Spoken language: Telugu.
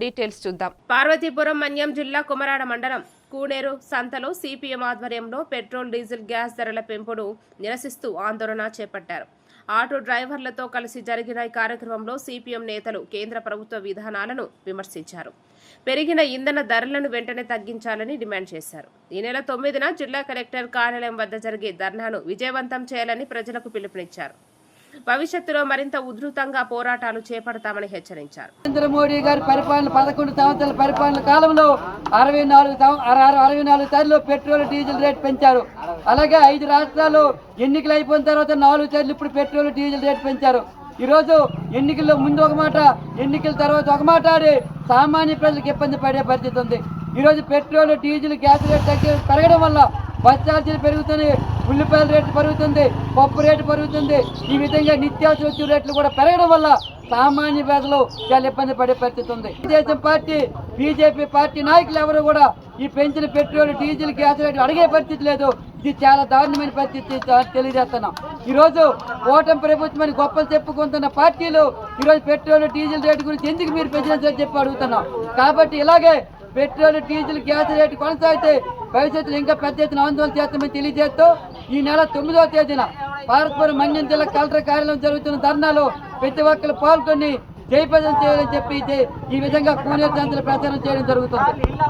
డీటెయిల్స్ చూద్దాం. పార్వతీపురం మన్యం జిల్లా కుమరాడ మండలం కూనేరు సంతలో సిపిఎం ఆధ్వర్యంలో పెట్రోల్ డీజిల్ గ్యాస్ ధరల పెంపును నిరసిస్తూ ఆందోళన చేపట్టారు. ఆటో డ్రైవర్లతో కలిసి జరిగిన ఈ కార్యక్రమంలో సిపిఎం నేతలు కేంద్ర ప్రభుత్వ విధానాలను విమర్శించారు. పెరిగిన ఇంధన ధరలను వెంటనే తగ్గించాలని డిమాండ్ చేశారు. ఈ నెల 9న జిల్లా కలెక్టర్ కార్యాలయం వద్ద జరిగే ధర్నాను విజయవంతం చేయాలని ప్రజలకు పిలుపునిచ్చారు. భవిష్యత్తులో మరింత ఉధృతంగా పోరాటాలు చేపడతామని హెచ్చరించారు. నరేంద్ర మోడీ గారి పరిపాలన 11 సంవత్సరాల పరిపాలన కాలంలో 64 సార్లు పెట్రోల్ డీజిల్ రేట్ పెంచారు. అలాగే 5 రాష్ట్రాలు ఎన్నికలు అయిపోయిన తర్వాత 4 సార్లు ఇప్పుడు పెట్రోల్ డీజిల్ రేట్ పెంచారు. ఈరోజు ఎన్నికల్లో ముందు ఒక మాట, ఎన్నికల తర్వాత ఒక మాట ఆడి సామాన్య ప్రజలకు ఇబ్బంది పడే పరిస్థితి ఉంది. ఈరోజు పెట్రోల్ డీజిల్ గ్యాస్ రేట్ పెరగడం వల్ల బస్ ఛార్జీలు పెరుగుతున్నాయి, ఉల్లిపాయల రేటు పెరుగుతుంది, పప్పు రేటు పెరుగుతుంది. ఈ విధంగా నిత్యావసర వస్తువుల రేట్లు కూడా పెరగడం వల్ల సామాన్య ప్రజలు చాలా ఇబ్బంది పడే పరిస్థితి ఉంది. తెలుగుదేశం పార్టీ, బీజేపీ పార్టీ నాయకులు ఎవరు కూడా ఈ పెంచిన పెట్రోల్ డీజిల్ గ్యాస్ రేట్లు అడిగే పరిస్థితి లేదు. ఇది చాలా దారుణమైన పరిస్థితి తెలియజేస్తున్నాం. ఈరోజు ఓటమి ప్రభుత్వాన్ని గొప్పలు చెప్పుకుంటున్న పార్టీలు ఈరోజు పెట్రోల్ డీజిల్ రేటు గురించి ఎందుకు మీరు పెంచినని చెప్పి అడుగుతున్నాం. కాబట్టి ఇలాగే పెట్రోల్ డీజిల్ గ్యాస్ రేటు కొనసాగితే భవిష్యత్తులో ఇంకా పెద్ద ఎత్తున ఆందోళన చేస్తామని తెలియజేస్తూ ఈ నెల 9వ తేదీన పార్వతీపురం మన్యం జిల్లా కలెక్టర్ కార్యాలయం జరుగుతున్న ధర్నాలో ప్రతి ఒక్కరు పాల్గొని జయప్రదం చేయాలని చెప్పి ఈ విధంగా కూనేరు సంతలో ప్రచారం చేయడం జరుగుతుంది.